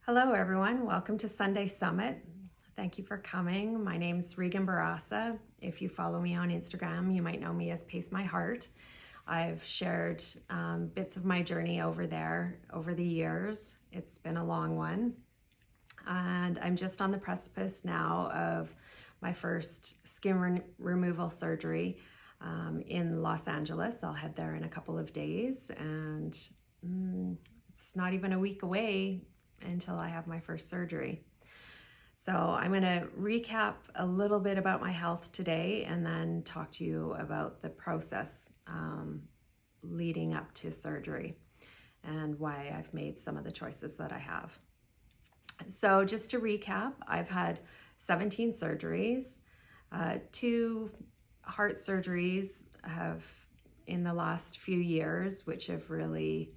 Hello everyone, welcome to Sunday Summit. Thank you for coming. My name's Regan Barassa. If you follow me on Instagram, you might know me as Pace My Heart. I've shared bits of my journey over there over the years. It's been a long one. And I'm just on the precipice now of my first skin removal surgery in Los Angeles. I'll head there in a couple of days, and it's not even a week away until I have my first surgery. So I'm going to recap a little bit about my health today and then talk to you about the process leading up to surgery and why I've made some of the choices that I have. So just to recap, I've had 17 surgeries. 2 heart surgeries have in the last few years, which have really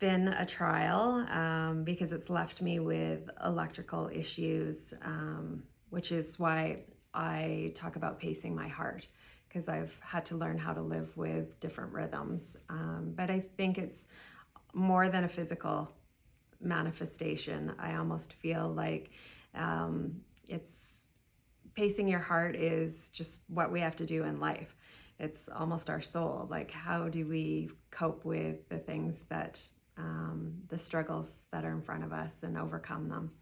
been a trial because it's left me with electrical issues, which is why I talk about pacing my heart, because I've had to learn how to live with different rhythms. But I think it's more than a physical manifestation. I almost feel like it's pacing your heart is just what we have to do in life. It's almost our soul. Like, how do we cope with the things that the struggles that are in front of us and overcome them.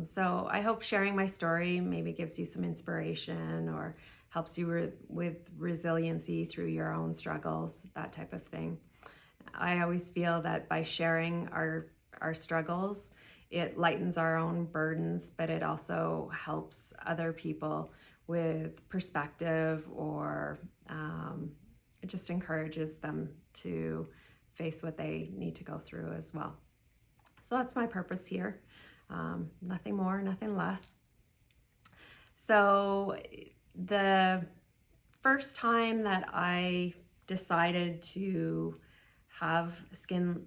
So I hope sharing my story maybe gives you some inspiration or helps you with resiliency through your own struggles, that type of thing. I always feel that by sharing our struggles, it lightens our own burdens, but it also helps other people with perspective, or it just encourages them to face what they need to go through as well. So that's my purpose here. Nothing more, nothing less. So the first time that I decided to have skin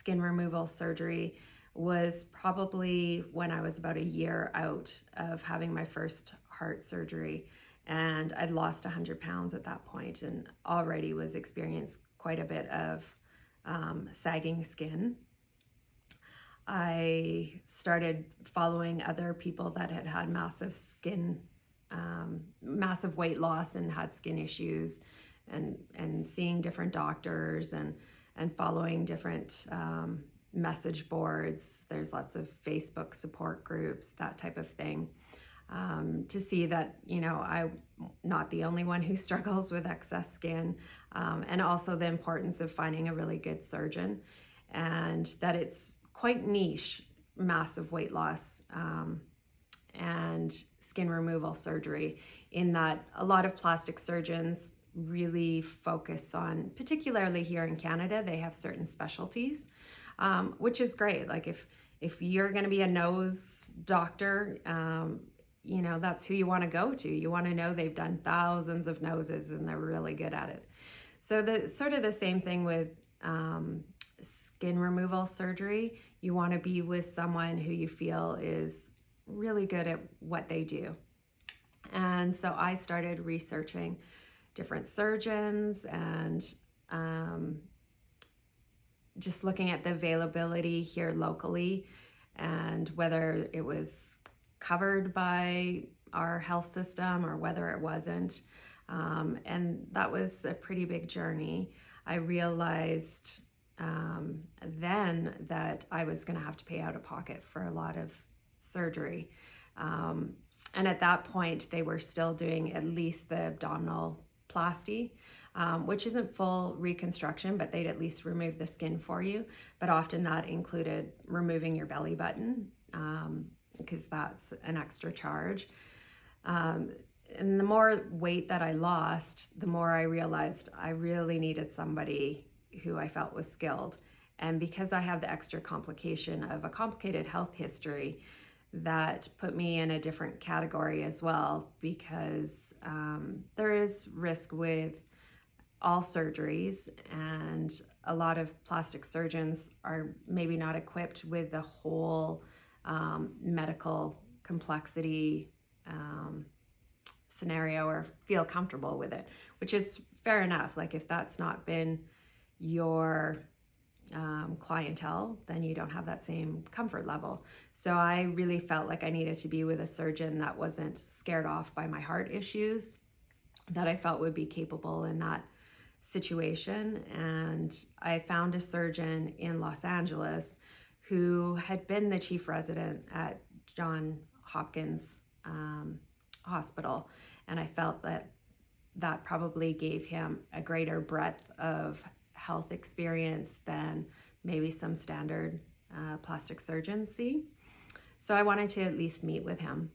removal surgery was probably when I was about a year out of having my first heart surgery. And I'd lost 100 pounds at that point and already was experiencing quite a bit of sagging skin. I started following other people that had had massive weight loss and had skin issues, and seeing different doctors and following different message boards. There's lots of Facebook support groups, that type of thing. To see that, I'm not the only one who struggles with excess skin, and also the importance of finding a really good surgeon, and that it's quite niche, massive weight loss and skin removal surgery, in that a lot of plastic surgeons really focus on, particularly here in Canada, they have certain specialties, which is great. Like if you're going to be a nose doctor, that's who you want to go to. You want to know they've done thousands of noses and they're really good at it. So the sort of the same thing with skin removal surgery. You want to be with someone who you feel is really good at what they do. And so I started researching different surgeons and just looking at the availability here locally and whether it was covered by our health system or whether it wasn't. And that was a pretty big journey. I realized then that I was going to have to pay out of pocket for a lot of surgery. And at that point, they were still doing at least the abdominal plasty, which isn't full reconstruction, but they'd at least remove the skin for you. But often that included removing your belly button, because that's an extra charge. And the more weight that I lost, the more I realized I really needed somebody who I felt was skilled. And because I have the extra complication of a complicated health history, that put me in a different category as well, because there is risk with all surgeries, and a lot of plastic surgeons are maybe not equipped with the whole medical complexity scenario or feel comfortable with it, which is fair enough. Like, if that's not been your clientele, then you don't have that same comfort level. So I really felt like I needed to be with a surgeon that wasn't scared off by my heart issues, that I felt would be capable in that situation. And I found a surgeon in Los Angeles who had been the chief resident at Johns Hopkins Hospital. And I felt that that probably gave him a greater breadth of health experience than maybe some standard plastic surgeons see. So I wanted to at least meet with him.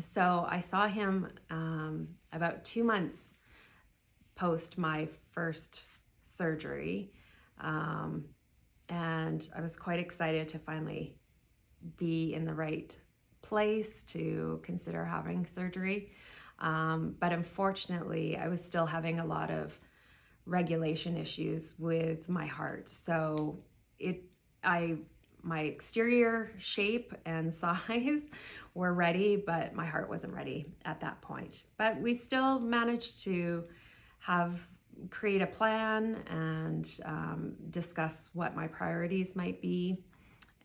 So I saw him about 2 months post my first surgery. And I was quite excited to finally be in the right place to consider having surgery. But unfortunately, I was still having a lot of regulation issues with my heart. So my exterior shape and size were ready, but my heart wasn't ready at that point. But we still managed to create a plan and discuss what my priorities might be.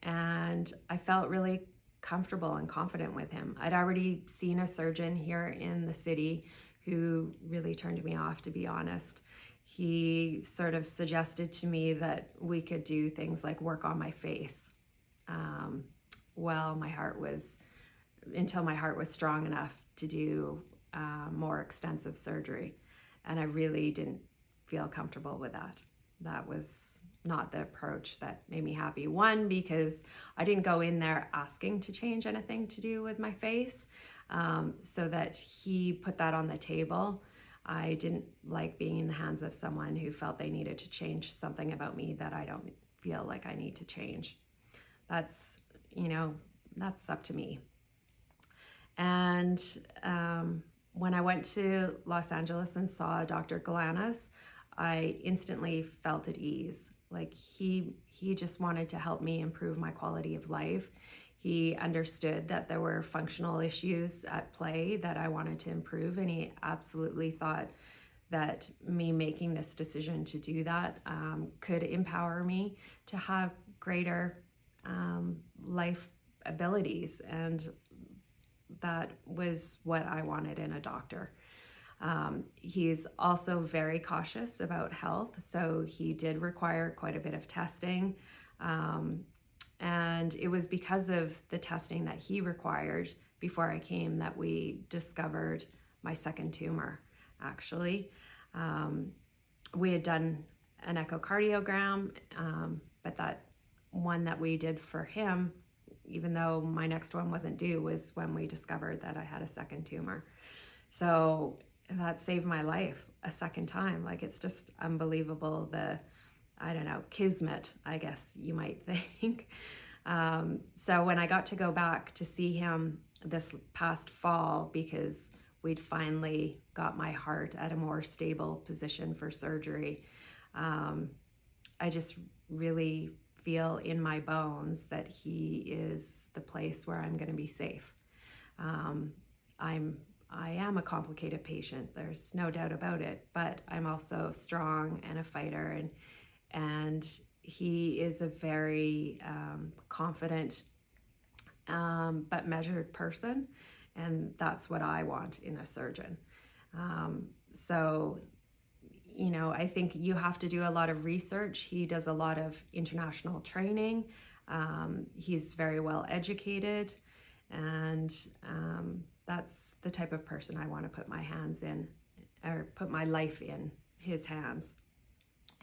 And I felt really comfortable and confident with him. I'd already seen a surgeon here in the city who really turned me off, to be honest. He sort of suggested to me that we could do things like work on my face until my heart was strong enough to do more extensive surgery. And I really didn't feel comfortable with that. That was not the approach that made me happy. One, because I didn't go in there asking to change anything to do with my face, so that he put that on the table. I didn't like being in the hands of someone who felt they needed to change something about me that I don't feel like I need to change. That's up to me. And when I went to Los Angeles and saw Dr. Galanis, I instantly felt at ease. Like he just wanted to help me improve my quality of life. He understood that there were functional issues at play that I wanted to improve, and he absolutely thought that me making this decision to do that could empower me to have greater life abilities, and that was what I wanted in a doctor. He's also very cautious about health, so he did require quite a bit of testing. And it was because of the testing that he required before I came that we discovered my second tumor, actually. We had done an echocardiogram, but that one that we did for him, even though my next one wasn't due, was when we discovered that I had a second tumor. So that saved my life a second time. Like, it's just unbelievable, kismet, I guess you might think. So when I got to go back to see him this past fall, because we'd finally got my heart at a more stable position for surgery, I just really feel in my bones that he is the place where I'm going to be safe. I am a complicated patient, there's no doubt about it, but I'm also strong and a fighter, and he is a very confident but measured person, and that's what I want in a surgeon. I think you have to do a lot of research. He does a lot of international training. He's very well educated, and that's the type of person I want to put my hands in, or put my life in his hands.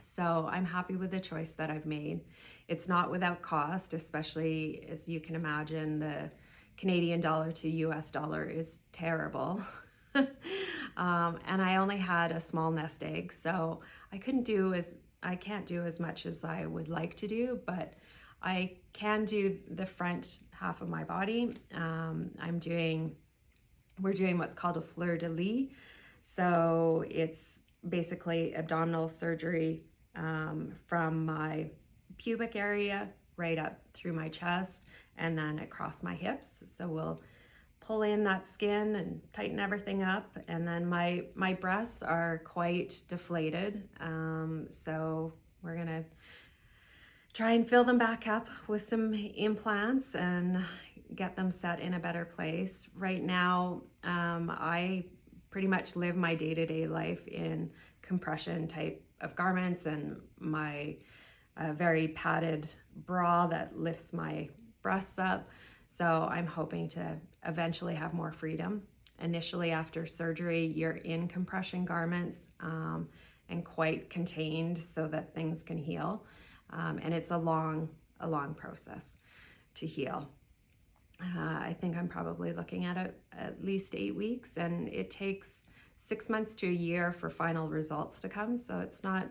So I'm happy with the choice that I've made. It's not without cost, especially as you can imagine, the Canadian dollar to US dollar is terrible. And I only had a small nest egg, so I can't do as much as I would like to do, but I can do the front half of my body. We're doing what's called a fleur-de-lis. So it's basically abdominal surgery from my pubic area right up through my chest and then across my hips. So we'll pull in that skin and tighten everything up. And then my breasts are quite deflated. So we're gonna try and fill them back up with some implants and get them set in a better place. Right now, I pretty much live my day-to-day life in compression type of garments and my very padded bra that lifts my breasts up. So I'm hoping to eventually have more freedom. Initially after surgery, you're in compression garments and quite contained so that things can heal. And it's a long process to heal. I think I'm probably looking at least 8 weeks, and it takes 6 months to a year for final results to come. So it's not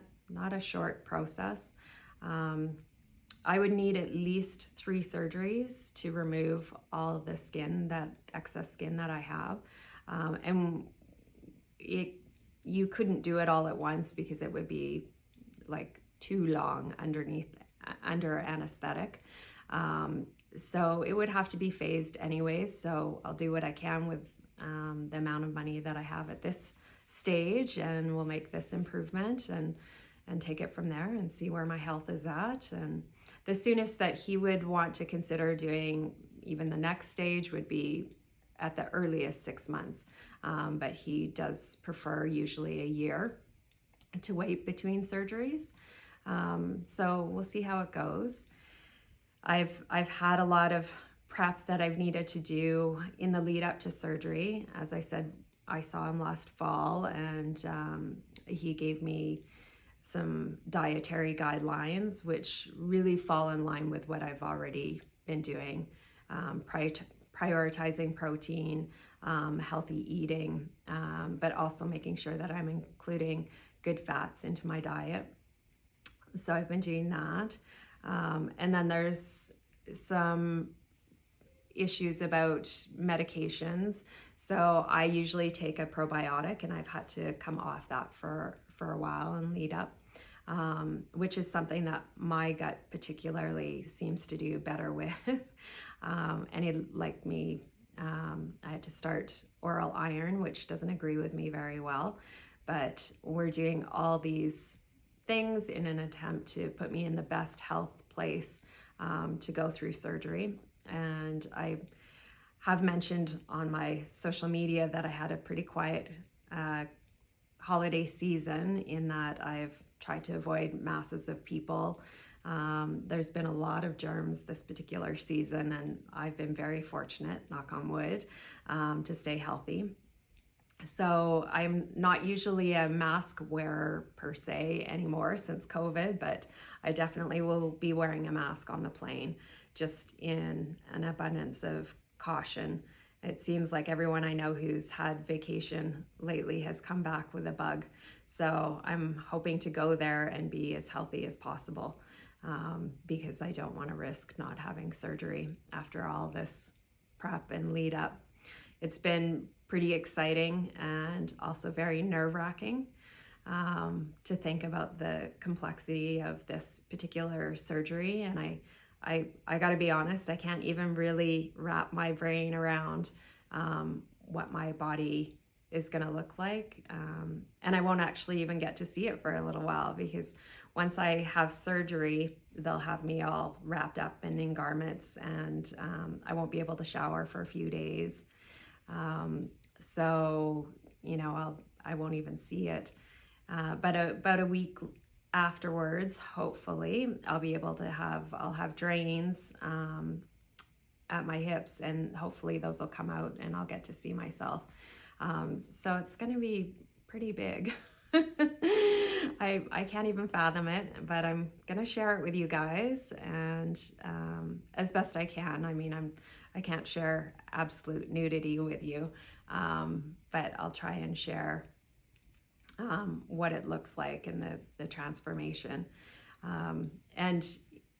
a short process. I would need at least 3 surgeries to remove all of the skin, that excess skin that I have. And you couldn't do it all at once because it would be like too long under anesthetic. So it would have to be phased anyways. So I'll do what I can with the amount of money that I have at this stage, and we'll make this improvement and take it from there and see where my health is at. And the soonest that he would want to consider doing even the next stage would be at the earliest 6 months. But he does prefer usually a year to wait between surgeries. So we'll see how it goes. I've had a lot of prep that I've needed to do in the lead up to surgery. As I said, I saw him last fall, and he gave me some dietary guidelines, which really fall in line with what I've already been doing, prioritizing protein, healthy eating, but also making sure that I'm including good fats into my diet. So I've been doing that. And then there's some issues about medications. So I usually take a probiotic, and I've had to come off that for a while and lead up, which is something that my gut particularly seems to do better with. And it, like me, I had to start oral iron, which doesn't agree with me very well, but we're doing all these things in an attempt to put me in the best health place to go through surgery. And I have mentioned on my social media that I had a pretty quiet holiday season, in that I've tried to avoid masses of people. There's been a lot of germs this particular season, and I've been very fortunate, knock on wood, to stay healthy. So I'm not usually a mask wearer per se anymore since COVID, but I definitely will be wearing a mask on the plane, just in an abundance of caution. It seems like everyone I know who's had vacation lately has come back with a bug. So I'm hoping to go there and be as healthy as possible, because I don't want to risk not having surgery after all this prep and lead up. It's been pretty exciting and also very nerve-wracking to think about the complexity of this particular surgery. And I got to be honest, I can't even really wrap my brain around what my body is going to look like. And I won't actually even get to see it for a little while, because once I have surgery, they'll have me all wrapped up and in garments, and I won't be able to shower for a few days. So, I won't even see it. But about a week afterwards, hopefully, I'll have drains at my hips, and hopefully those will come out and I'll get to see myself. So it's going to be pretty big. I can't even fathom it, but I'm going to share it with you guys, and as best I can. I mean, I can't share absolute nudity with you, but I'll try and share what it looks like and the transformation. And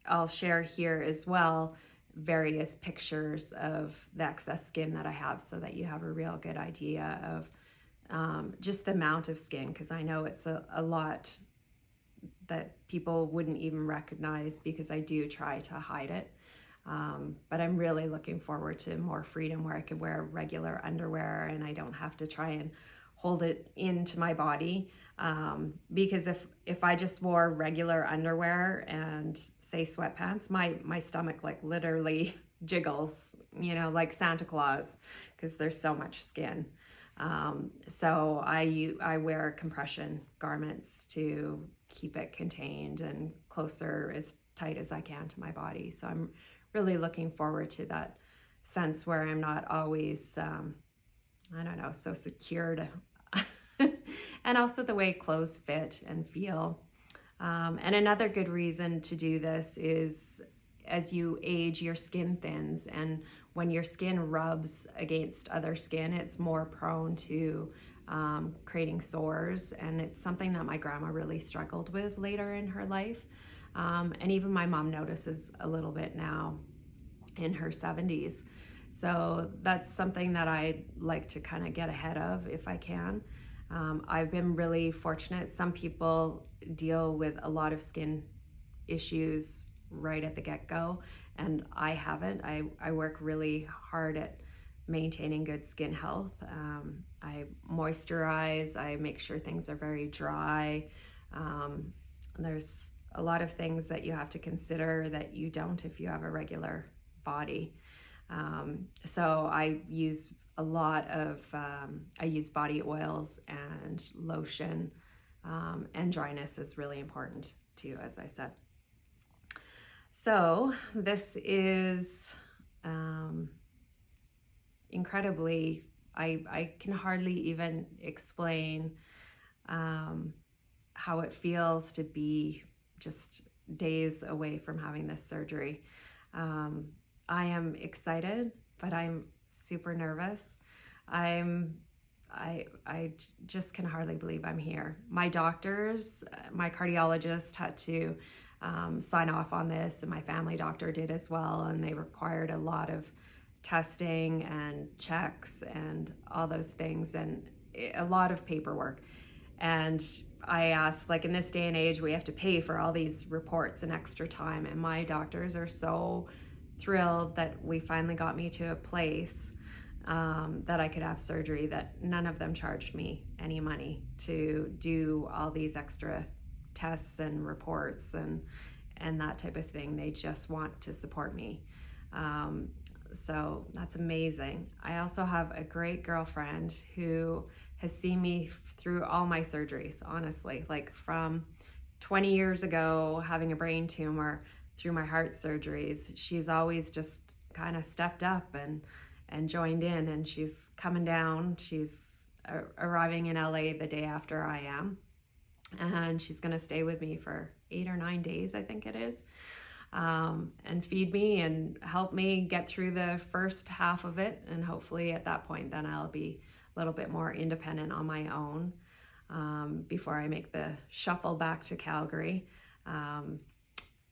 I'll share here as well various pictures of the excess skin that I have, so that you have a real good idea of just the amount of skin, because I know it's a lot that people wouldn't even recognize, because I do try to hide it. But I'm really looking forward to more freedom, where I could wear regular underwear and I don't have to try and hold it into my body. Because if I just wore regular underwear and say sweatpants, my stomach like literally jiggles, like Santa Claus, because there's so much skin. So I wear compression garments to keep it contained and closer, as tight as I can to my body. So I'm really looking forward to that sense where I'm not always, I don't know, so secured. And also the way clothes fit and feel. And another good reason to do this is as you age, your skin thins, and when your skin rubs against other skin, it's more prone to creating sores. And it's something that my grandma really struggled with later in her life. And even my mom notices a little bit now in her 70s. So that's something that I like to kind of get ahead of if I can. I've been really fortunate. Some people deal with a lot of skin issues right at the get-go, and I haven't. I work really hard at maintaining good skin health. I moisturize, I make sure things are very dry. There's a lot of things that you have to consider that you don't if you have a regular body. So I use a lot of, I use body oils and lotion, and dryness is really important too, as I said. So this is incredibly, I can hardly even explain how it feels to be just days away from having this surgery. I am excited, but I'm super nervous. I just can hardly believe I'm here. My doctors, my cardiologist had to sign off on this, and my family doctor did as well, and they required a lot of testing and checks and all those things and a lot of paperwork. And I asked, like, in this day and age, we have to pay for all these reports and extra time, and my doctors are so thrilled that we finally got me to a place that I could have surgery, that none of them charged me any money to do all these extra tests and reports and that type of thing. They just want to support me. So that's amazing. I also have a great girlfriend who has seen me through all my surgeries, honestly, like from 20 years ago, having a brain tumor, through my heart surgeries. She's always just kind of stepped up and joined in, and she's coming down. She's arriving in LA the day after I am, and she's going to stay with me for 8 or 9 days, I think it is, and feed me and help me get through the first half of it. And hopefully at that point, then I'll be a little bit more independent on my own before I make the shuffle back to Calgary.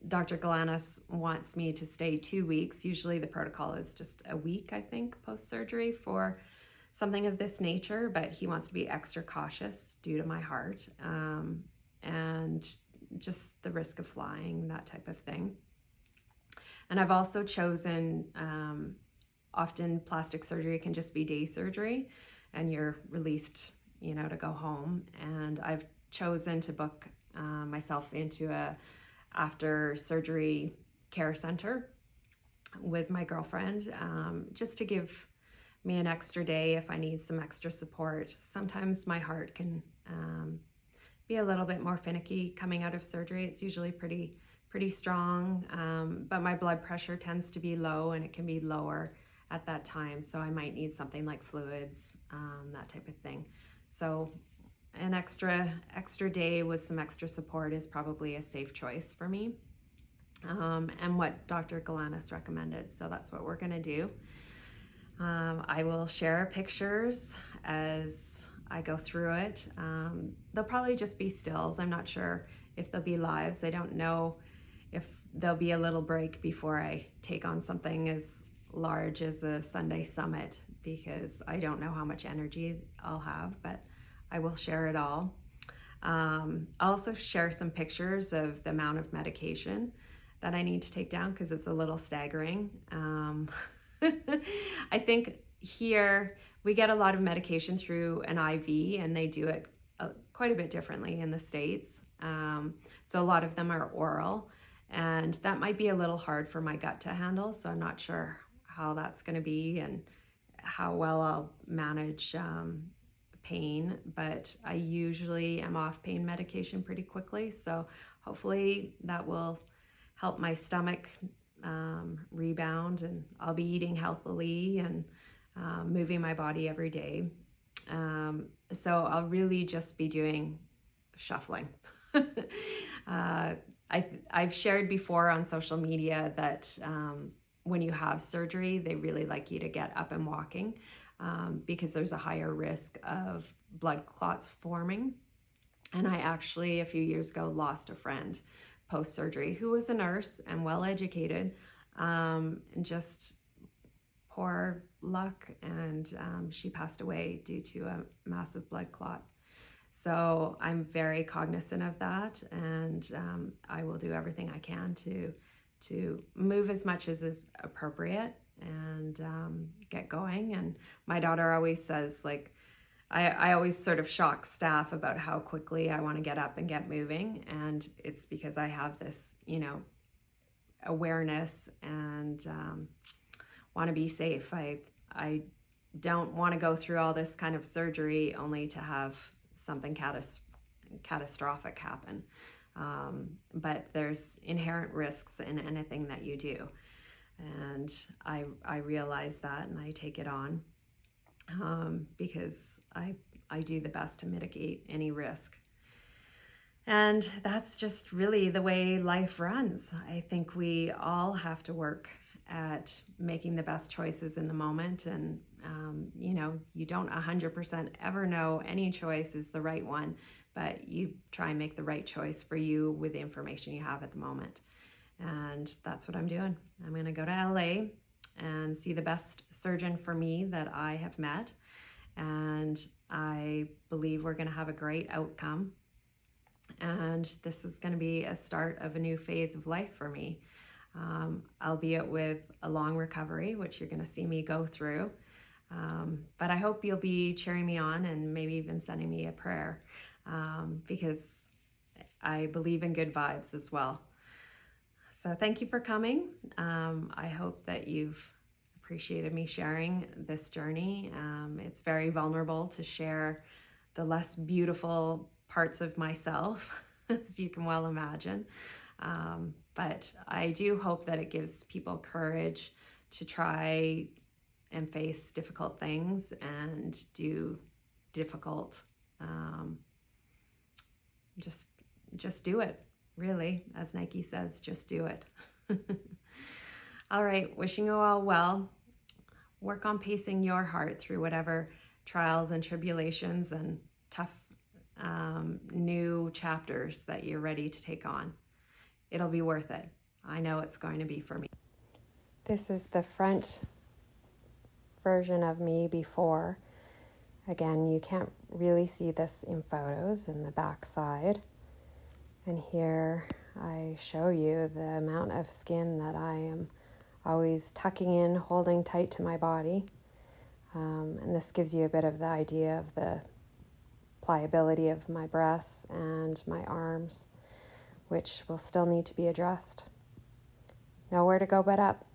Dr. Galanis wants me to stay 2 weeks. Usually the protocol is just a week, I think, post-surgery for something of this nature, but he wants to be extra cautious due to my heart and just the risk of flying, that type of thing. And I've also chosen, often plastic surgery can just be day surgery and you're released, to go home. And I've chosen to book myself into a after surgery care center with my girlfriend, just to give me an extra day if I need some extra support. Sometimes my heart can be a little bit more finicky coming out of surgery. It's usually pretty strong, but my blood pressure tends to be low, and it can be lower at that time. So I might need something like fluids, that type of thing. So an extra day with some extra support is probably a safe choice for me, and what Dr. Galanis recommended. So that's what we're gonna do. I will share pictures as I go through it. They'll probably just be stills. I'm not sure if they'll be lives. I don't know if there'll be a little break before I take on something as large as a Sunday summit, because I don't know how much energy I'll have, but I will share it all. I'll also share some pictures of the amount of medication that I need to take down, because it's a little staggering. I think here we get a lot of medication through an IV, and they do it quite a bit differently in the States. So a lot of them are oral, and that might be a little hard for my gut to handle. So I'm not sure how that's going to be and how well I'll manage pain, but I usually am off pain medication pretty quickly. So hopefully that will help my stomach rebound, and I'll be eating healthily and moving my body every day. So I'll really just be doing shuffling. I've shared before on social media that when you have surgery, they really like you to get up and walking because there's a higher risk of blood clots forming. And I actually, a few years ago, lost a friend post-surgery who was a nurse and well-educated, and just poor luck, and she passed away due to a massive blood clot. So I'm very cognizant of that, and I will do everything I can to move as much as is appropriate and get going. And my daughter always says, like, I always sort of shock staff about how quickly I want to get up and get moving, and it's because I have this, awareness and want to be safe. I don't want to go through all this kind of surgery only to have something catastrophic happen. But there's inherent risks in anything that you do. And I realize that, and I take it on because I do the best to mitigate any risk. And that's just really the way life runs. I think we all have to work at making the best choices in the moment. And, you don't 100% ever know any choice is the right one, but you try and make the right choice for you with the information you have at the moment. And that's what I'm doing. I'm going to go to LA and see the best surgeon for me that I have met. And I believe we're going to have a great outcome. And this is going to be a start of a new phase of life for me, albeit with a long recovery, which you're going to see me go through. But I hope you'll be cheering me on and maybe even sending me a prayer, because I believe in good vibes as well. So thank you for coming. I hope that you've appreciated me sharing this journey. It's very vulnerable to share the less beautiful parts of myself, as you can well imagine. But I do hope that it gives people courage to try and face difficult things and do difficult, just do it, really. As Nike says, just do it. All right, wishing you all well. Work on pacing your heart through whatever trials and tribulations and tough new chapters that you're ready to take on. It'll be worth it. I know it's going to be for me. This is the front version of me before. Again, you can't really see this in photos in the back side. And here I show you the amount of skin that I am always tucking in, holding tight to my body. And this gives you a bit of the idea of the pliability of my breasts and my arms, which will still need to be addressed. Nowhere to go but up.